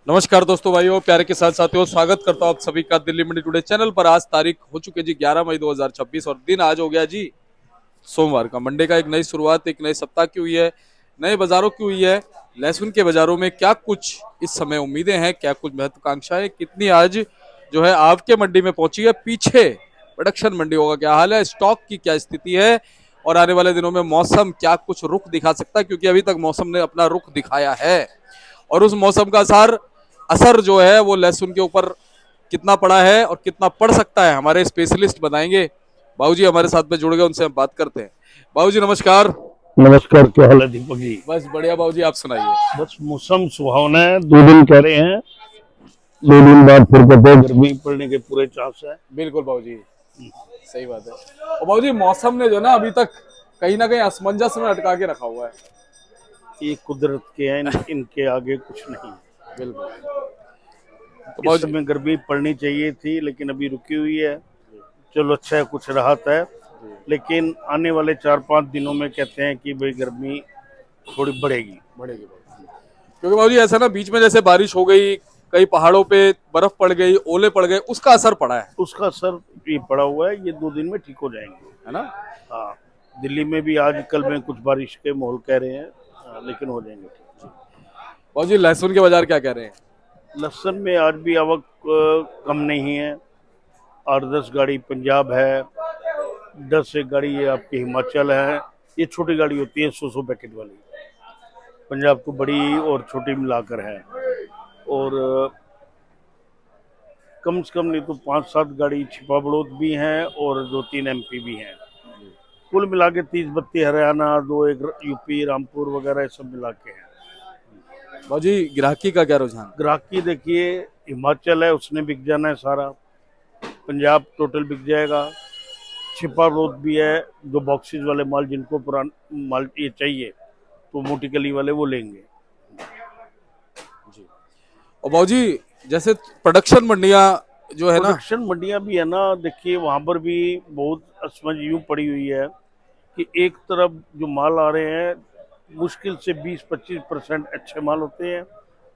नमस्कार दोस्तों, भाइयों, प्यारे के साथ साथियों, स्वागत करता हूं आप सभी का दिल्ली मंडी टुडे चैनल पर। आज तारीख हो चुकी है जी 11 मई 2026 और दिन आज हो गया जी सोमवार का। मंडे का एक नई शुरुआत, एक नए सप्ताह की हुई है, नए बाजारों की हुई है। लहसुन के बाजारों में क्या कुछ इस समय उम्मीदें हैं, क्या कुछ महत्वाकांक्षाएं, कितनी आज जो है आपके मंडी में पहुंची है, पीछे प्रोडक्शन मंडियों का क्या हाल है, स्टॉक की क्या स्थिति है और आने वाले दिनों में मौसम क्या कुछ रुख दिखा सकता है, क्योंकि अभी तक मौसम ने अपना रुख दिखाया है और उस मौसम का असर जो है वो लहसुन के ऊपर कितना पड़ा है और कितना पड़ सकता है, हमारे स्पेशलिस्ट बताएंगे। बाबूजी हमारे साथ में जुड़ गए, उनसे हम बात करते हैं। बाबूजी नमस्कार। नमस्कार। क्या हाल है दीपक जी? बस बढ़िया बाबूजी, आप सुनाइए। बस मौसम सुहावना है। 2 दिन कह रहे हैं, 2 दिन बाद फिर कहते हैं गर्मी पड़ने के पूरे चांस है। बिल्कुल बाबूजी, सही बात है। और बाबूजी मौसम ने जो ना अभी तक कहीं ना कहीं असमंजस में अटका के रखा हुआ है। ये कुदरत के हैं, इनके आगे कुछ नहीं। बिल्कुल। तो इस बाबूजी समय गर्मी पड़नी चाहिए थी लेकिन अभी रुकी हुई है। चलो अच्छा है, कुछ राहत है। लेकिन आने वाले 4-5 दिनों में कहते हैं कि भाई गर्मी थोड़ी बढ़ेगी। बढ़ेगी बाबूजी। क्योंकि बाबूजी ऐसा ना बीच में जैसे बारिश हो गई, कई पहाड़ों पे बर्फ पड़ गई, ओले पड़ गए, उसका असर पड़ा उसका असर ये पड़ा हुआ है। ये 2 दिन में ठीक हो जाएंगे। है ना। हाँ, दिल्ली में भी आज कल में कुछ बारिश के माहौल कह रहे हैं। लेकिन हो जाएंगे ठीक। बाबूजी लहसुन के बाजार क्या कह रहे हैं? लहसुन में आज भी आवक कम नहीं है। 8-10 गाड़ी पंजाब है, 10 एक गाड़ी ये आपकी हिमाचल है। ये छोटी गाड़ी होती है 100 पैकेट वाली। पंजाब तो बड़ी और छोटी मिलाकर है। और कम से कम नहीं तो 5-7 गाड़ी छिपा बड़ौद भी हैं और 2-3 एमपी भी हैं। कुल मिला के 30-32 हरियाणा, 2-1 यूपी, रामपुर वगैरह ये सब मिला के हैं। बाबूजी ग्राहकी का क्या रुझान? ग्राहकी देखिए, हिमाचल है उसने बिक जाना है सारा। पंजाब टोटल बिक जाएगा। छिपा रोड भी है, जो बॉक्सेस वाले माल जिनको पुरान माल ये चाहिए तो मोटी कली वाले वो लेंगे। जी। और बाबूजी जैसे प्रोडक्शन मंडियां जो है ना। प्रोडक्शन मंडियां भी है ना, देखिए वहां पर भी बहुत असमंज यूं पड़ी हुई है कि एक तरफ जो माल आ रहे हैं मुश्किल से 20-25% अच्छे माल होते हैं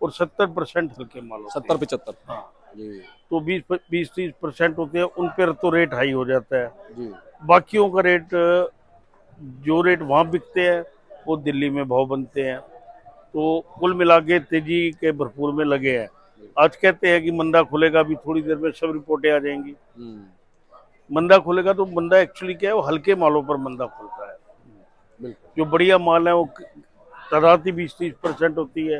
और 70% हल्के माल होते 70-75। हैं। हाँ, जी। तो 20-30% होते हैं, उन पर तो रेट हाई हो जाता है। जी। बाकियों का रेट, जो रेट वहाँ बिकते हैं वो दिल्ली में भाव बनते हैं। तो कुल मिला के तेजी के भरपूर में लगे हैं। आज कहते हैं कि मंदा खुलेगा, अभी थोड़ी देर में सब रिपोर्टें आ जाएंगी। मंदा खुलेगा तो मंदा एक्चुअली क्या है, वो हल्के मालों पर मंदा खुलता है। बिल्कुल। जो बढ़िया माल है वो तादाद ही 20-30% होती है,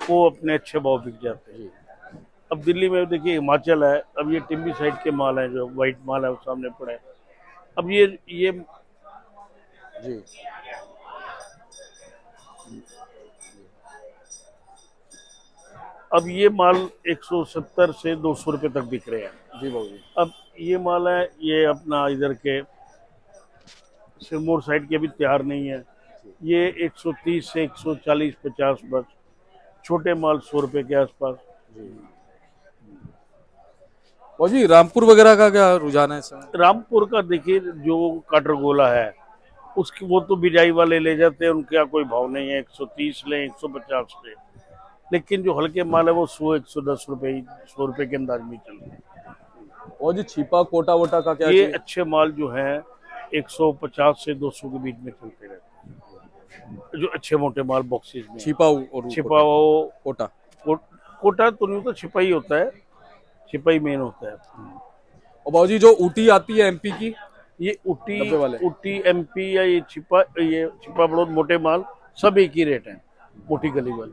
वो अपने अच्छे भाव बिक जाते हैं। अब दिल्ली में देखिए हिमाचल है, अब ये टिम्बी साइड के माल है, जो वाइट माल है वो सामने पड़ा है। अब ये जी। अब ये माल 170 से 200 रुपए तक बिक रहे हैं। जी बाबू जी। अब ये माल है, ये अपना इधर के सिरमौर साइड के भी तैयार नहीं है। ये 130 से 140-50 बस। छोटे माल 100 रुपए के आसपास। बाबू जी रामपुर वगैरह का क्या रुझान है इस समय? रामपुर का देखिए, जो काटरगोला है उसकी वो तो बिजाई वाले ले जाते हैं, उनका कोई भाव नहीं है। 130 ले, 150 ले। लेकिन जो हल्के माल है वो 100-110 रुपए, 100 रुपए के अंदाज में चलते हैं। बाबू जी छिपा कोटा वोटा का क्या ये चाहिए? अच्छे माल जो है 150 से 200 के बीच में चलते रहते हैं, जो अच्छे मोटे माल बॉक्सेस में छिपा और छिपा वो कोटा। कोटा तो नहीं होता, छिपा ही होता है। छिपा ही मेन होता है। और बाबू जी जो ऊटी आती है एमपी की, ये ऊटी, डब्बे वाले। ऊटी एमपी या ये छिपा बड़ौद मोटे माल सब एक ही रेट है, मोटी गली वाले।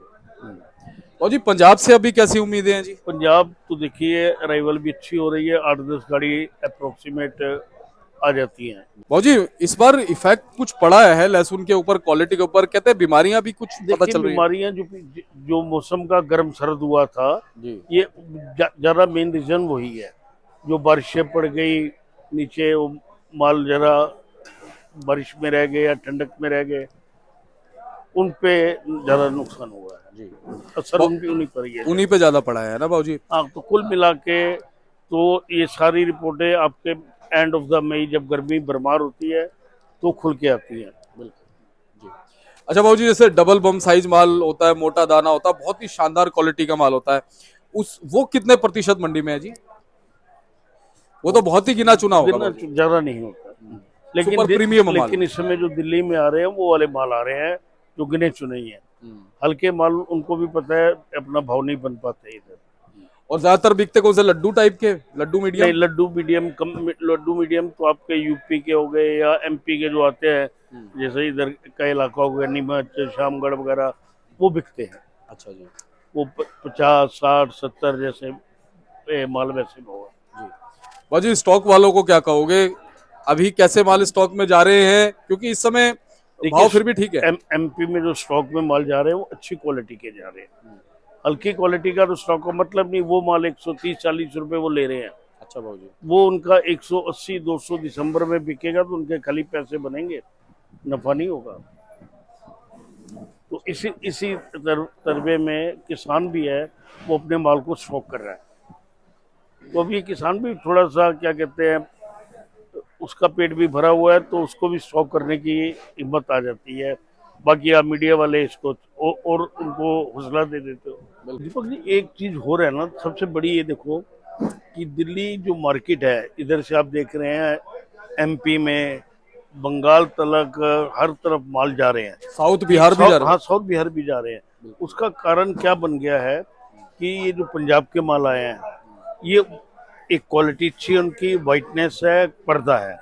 बाबू जी पंजाब से अभी कैसी उम्मीदें हैं जी? पंजाब तो देखिए अराइवल भी अच्छी हो रही है, 8-10 गाड़ी अप्रोक्सीमेट आ जाती हैं। बाबू जी इस बार इफेक्ट कुछ पड़ा है लहसुन के ऊपर, क्वालिटी के ऊपर, कहते हैं बीमारियां भी कुछ पता देखिए चल रही है। बीमारियां जो मौसम का गर्म सर्द हुआ था, जी। ये ज्यादा मेन रीजन वही है। जो बारिशें पड़ गई नीचे, वो माल जरा बारिश में रह गए या ठंडक में रह गए, उन पे ज्यादा नुकसान हुआ है। जी। असर उन्हीं पर ही है उन्हीं ज्यादा। पे ज्यादा पड़ा है ना बाबू जी? हाँ, तो कुल मिला के तो ये सारी रिपोर्टें आपके एंड ऑफ द मई, जब गर्मी भरमार होती है तो खुल के आती है। बिल्कुल। जी। अच्छा बाबूजी, जैसे डबल बम साइज माल होता है, मोटा दाना होता है, बहुत ही शानदार क्वालिटी का माल होता है, उस वो कितने प्रतिशत मंडी में है जी? वो तो बहुत ही गिना चुना होगा गिनना बाबूजी। ज्यादा नहीं होता, लेकिन सुपर प्रीमियम माल। लेकिन इस समय जो दिल्ली में आ रहे हैं वो वाले माल आ रहे हैं जो गिने चुने ही हैं। हल्के माल उनको भी पता है अपना भाव नहीं बन पाते इधर। और ज्यादातर बिकते कौन से, लड्डू टाइप के, लड्डू नहीं, मीडियम? लड्डू मीडियम कम, लड्डू मीडियम तो आपके यूपी के हो गए या एमपी के जो आते हैं, जैसे इधर का इलाका हो गया नीमच शामगढ़ वगैरह, वो बिकते हैं। अच्छा जी। वो 50 60 70 जैसे माल वैसे में होगा। जी बाबूजी, स्टॉक वालों को क्या कहोगे, अभी कैसे माल स्टॉक में जा रहे हैं, क्योंकि इस समय देखिए, भाव फिर भी ठीक है। एमपी में जो स्टॉक में माल जा रहे हैं वो अच्छी क्वालिटी के जा रहे हैं। हल्की क्वालिटी का तो स्टॉक का मतलब नहीं, वो माल 130 40 रुपए वो ले रहे हैं। अच्छा बाबूजी। वो उनका 180 200 दिसंबर में बिकेगा तो उनके खाली पैसे बनेंगे, नफा नहीं होगा। तो इसी इसी तरबे में किसान भी है, वो अपने माल को स्टॉक कर रहा है। तो अभी किसान भी थोड़ा सा क्या कहते हैं, उसका पेट भी भरा हुआ है तो उसको भी स्टॉक करने की हिम्मत आ जाती है। बाकी आप मीडिया वाले इसको और उनको हौसला दे देते हो। दीपक जी, एक चीज हो रहा है ना सबसे बड़ी, ये देखो कि दिल्ली जो मार्केट है, इधर से आप देख रहे हैं एमपी में बंगाल तलक हर तरफ माल जा रहे हैं। साउथ बिहार भी जा रहे हाँ, साउथ बिहार भी जा रहे हैं। उसका कारण क्या बन गया है कि ये जो पंजाब के माल आए हैं, ये एक क्वालिटी अच्छी है, उनकी वाइटनेस है, पर्दा है,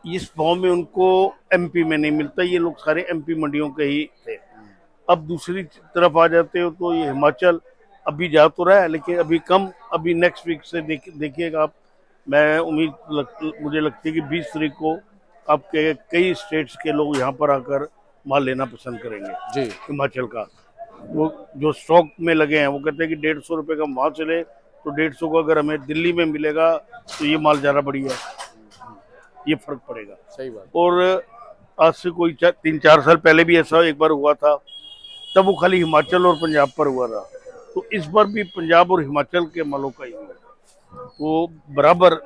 इस भाव में उनको एमपी में नहीं मिलता। ये लोग सारे एमपी मंडियों के ही थे। अब दूसरी तरफ आ जाते हो तो ये हिमाचल अभी जा तो रहा है, लेकिन अभी कम। अभी नेक्स्ट वीक से देखिएगा आप, मैं मुझे लगती है कि 20 तारीख को आपके कई स्टेट्स के लोग यहाँ पर आकर माल लेना पसंद करेंगे जी। हिमाचल का। वो जो स्टॉक में लगे हैं वो कहते हैं कि 150 रुपये का वहाँ चले तो 150 को अगर हमें दिल्ली में मिलेगा तो ये माल ज़्यादा बढ़िया है, ये फर्क पड़ेगा। सही बात। और आज से कोई 3 4 साल पहले भी ऐसा एक बार हुआ था, तब वो खाली हिमाचल और पंजाब पर हुआ था। तो इस बार भी पंजाब और हिमाचल के मालों का ही हुआ, तो बराबर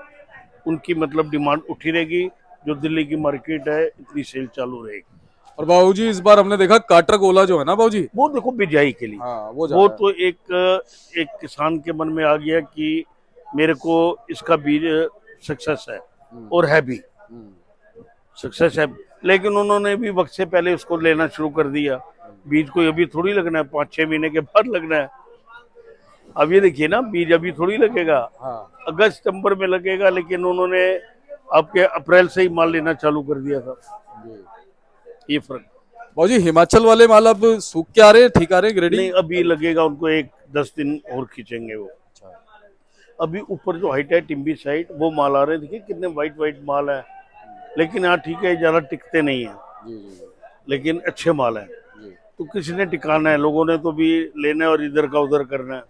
उनकी मतलब डिमांड उठी रहेगी। जो दिल्ली की मार्केट है इतनी सेल चालू रहेगी। और बाबूजी, इस बार हमने देखा काटर गोला जो है ना बाबूजी, वो देखो बिजाई के लिए, हाँ वो जा तो एक किसान के मन में आ गया कि मेरे को इसका बीज सक्सेस है, और है भी सक्सेस है। लेकिन उन्होंने भी वक्त से पहले उसको लेना शुरू कर दिया। बीज को अभी थोड़ी लगना है, 5 6 महीने के बाद लगना है। अब ये देखिए ना, बीज अभी थोड़ी लगेगा, हाँ। अगस्त सितंबर में लगेगा, लेकिन उन्होंने आपके अप्रैल से ही माल लेना चालू कर दिया था। ये फर्क। बाबूजी, हिमाचल वाले माल अब सूख के आ रहे हैं, ठीक आ रहे हैं, ग्रेडिंग? नहीं, अभी लगेगा उनको, 10 दिन और खींचेंगे वो। अभी ऊपर जो हाइट है टिम्बी साइड, वो माल आ रहे हैं, देखिए कितने वाइट वाइट माल है। लेकिन यहाँ ठीक है, ज्यादा टिकते नहीं है, लेकिन अच्छे माल है। तो किसी ने टिकाना है, लोगों ने तो भी लेना है और इधर का उधर करना है।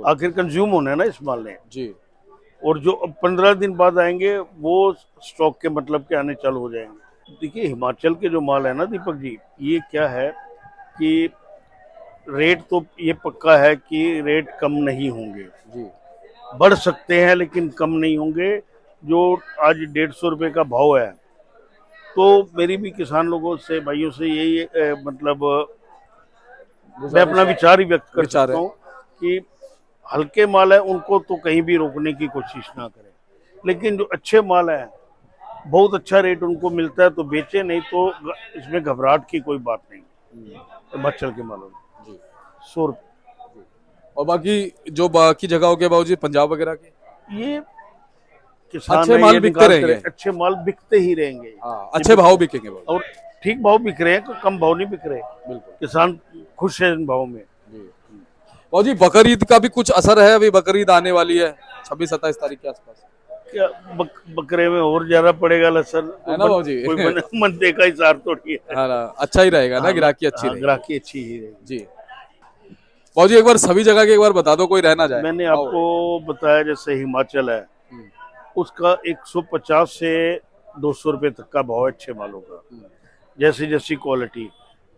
आखिर कंज्यूम होना है ना इस माल ने जी। और जो अब 15 दिन बाद आएंगे वो स्टॉक के मतलब के आने चालू हो जाएंगे। देखिए, हिमाचल के जो माल है ना दीपक जी, ये क्या है कि रेट तो ये पक्का है कि रेट कम नहीं होंगे जी। बढ़ सकते हैं लेकिन कम नहीं होंगे। जो आज 150 रुपये का भाव है, तो मेरी भी किसान लोगों से, भाइयों से यही मतलब मैं अपना विचार ही व्यक्त कर सकता हूँ कि हल्के माल है उनको तो कहीं भी रोकने की कोशिश ना करें, लेकिन जो अच्छे माल है बहुत अच्छा रेट उनको मिलता है तो बेचे, नहीं तो इसमें घबराहट की कोई बात नहीं। हिमाचल के मालों में 100 रुपये। और बाकी जो बाकी जगहों के बाबूजी, पंजाब वगैरह के, ये किसान अच्छे है, माल ये बिकते निकाल रहेंगे। करें, अच्छे माल बिकते ही रहेंगे। हाँ, अच्छे भाव बिकेंगे बाबूजी। और ठीक भाव बिक रहे हैं, कम भाव नहीं बिक रहे। बिल्कुल। किसान खुश है इन भाव में। बाबूजी, बकरीद का भी कुछ असर है? अभी बकरीद आने वाली है 26 27 तारीख के आसपास, क्या बकरे में और ज्यादा पड़ेगा लसर, है ना बाबूजी? कोई मन का हिसार थोड़ी है। हाँ ना, अच्छा ही रहेगा ना, गिराकी अच्छी हाँ, रहेगी। ग्राहकी अच्छी ही रहेगी। जी बाबूजी, एक बार सभी जगह के एक बार बता दो, कोई रह ना जाए। मैंने आपको बताया जैसे हिमाचल है, उसका 150 से 200 रुपये तक का भाव है अच्छे मालों का, जैसी जैसी क्वालिटी।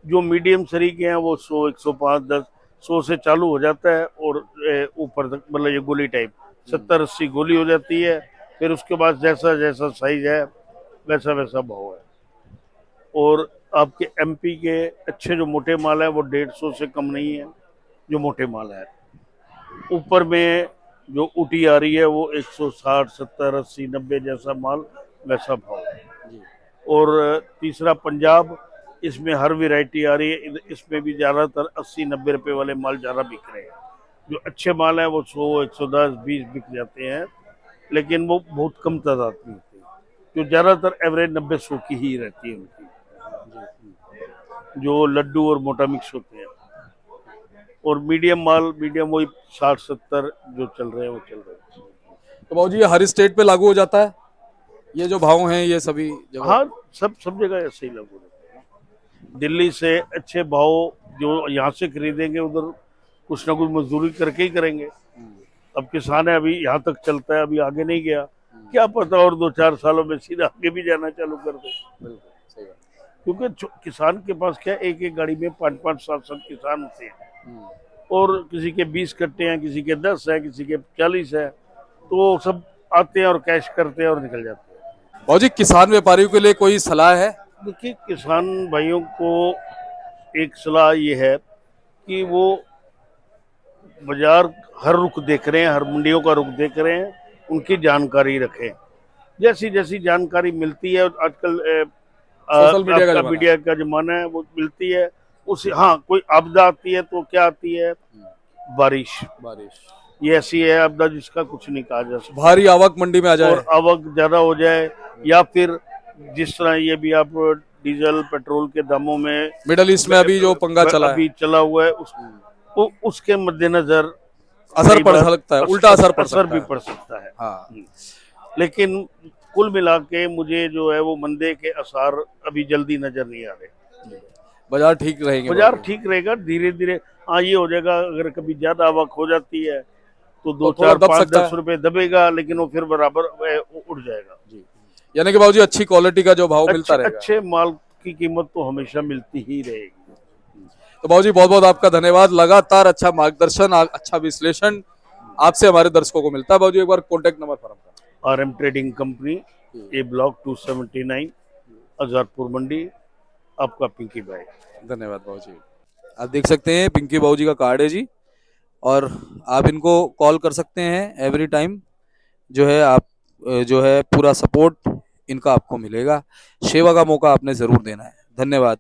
जो मीडियम सरी के हैं वो 100 105 10 100 से चालू हो जाता है और ऊपर तक, मतलब ये गोली टाइप 70 80 गोली हो जाती है। फिर उसके बाद जैसा जैसा साइज है वैसा वैसा भाव है। और आपके एमपी के अच्छे जो मोटे माल है वो 150 से कम नहीं है, जो मोटे माल है। ऊपर में जो ऊटी आ रही है वो 160, 70, 80, 90 जैसा माल, वैसा भाव है। और तीसरा पंजाब, इसमें हर वैरायटी आ रही है, इसमें भी ज़्यादातर 80-90 रुपए वाले माल ज़्यादा बिक रहे हैं। जो अच्छे माल हैं वो 100, 110, 20 बिक जाते हैं, लेकिन वो बहुत कम तादाद में होते हैं। जो ज़्यादातर एवरेज 90-100 की ही रहती है उनकी, जो लड्डू और मोटा मिक्स होते हैं। और मीडियम माल, मीडियम वही 60-70 जो चल रहे हैं वो चल रहे हैं। तो बाबूजी ये हर स्टेट पे लागू हो जाता है, ये जो भाव हैं ये सभी जगह? हाँ, सब जगह ऐसे ही लागू रहता है। दिल्ली से अच्छे भाव जो यहाँ से खरीदेंगे, उधर कुछ ना कुछ मजदूरी करके ही करेंगे। अब किसान है, अभी यहाँ तक चलता है, अभी आगे नहीं गया, क्या पता और 2-4 सालों में सीधा आगे भी जाना चालू कर दे। क्योंकि किसान के पास क्या, एक एक गाड़ी में 5-5, 7-7 किसान होते हैं, और किसी के 20 कट्टे हैं, किसी के 10 है, किसी के 40 है, तो सब आते हैं और कैश करते हैं और निकल जाते हैं। बाबूजी किसान व्यापारियों के लिए कोई सलाह है? देखिए, किसान भाइयों को एक सलाह ये है कि वो बाजार हर रुख देख रहे हैं, हर मंडियों का रुख देख रहे हैं, उनकी जानकारी रखें। जैसी जैसी जानकारी मिलती है आजकल, सोशल मीडिया का आपका जमाना मीडिया का जमाना है, वो मिलती है उस, हाँ, कोई आपदा आती है तो क्या आती है, बारिश। ये ऐसी है आपदा जिसका कुछ नहीं कहा जा सकता। भारी आवक मंडी में आ जाए और आवक ज्यादा हो जाए, या फिर जिस तरह ये भी आप डीजल पेट्रोल के दामों में, मिडल ईस्ट में अभी जो पंगा चला है, अभी चला हुआ है, उसके मद्देनजर असर पड़ सकता है, उल्टा असर पड़ असर सकता भी है। पड़ सकता है। हाँ। लेकिन कुल मिला के मुझे जो है वो मंदे के असर अभी जल्दी नजर नहीं आ रहे। बाजार ठीक रहेंगे? बाजार ठीक रहेगा, धीरे धीरे। हाँ, ये हो जाएगा, अगर कभी ज्यादा आवक हो जाती है तो 2, थोड़ा 4, दब 5, सकता 10 रुपए दबेगा, लेकिन वो फिर बराबर उड़ जाएगा। यानी कि बाबूजी अच्छी क्वालिटी का जो भाव मिलता रहेगा। अच्छे माल की कीमत तो हमेशा मिलती ही रहेगी। तो बाबूजी बहुत बहुत आपका धन्यवाद, लगातार अच्छा मार्गदर्शन, अच्छा विश्लेषण आपसे हमारे दर्शकों को मिलता है। बाबूजी एक बार कॉन्टेक्ट नंबर फर्म का? RM ट्रेडिंग कंपनी, ए ब्लॉक 279, अजहरपुर मंडी, आपका पिंकी भाई। धन्यवाद बाबूजी। आप देख सकते हैं पिंकी बाबूजी का कार्ड है जी, और आप इनको कॉल कर सकते हैं एवरी टाइम। जो है आप जो है पूरा सपोर्ट इनका आपको मिलेगा। सेवा का मौका आपने जरूर देना है। धन्यवाद।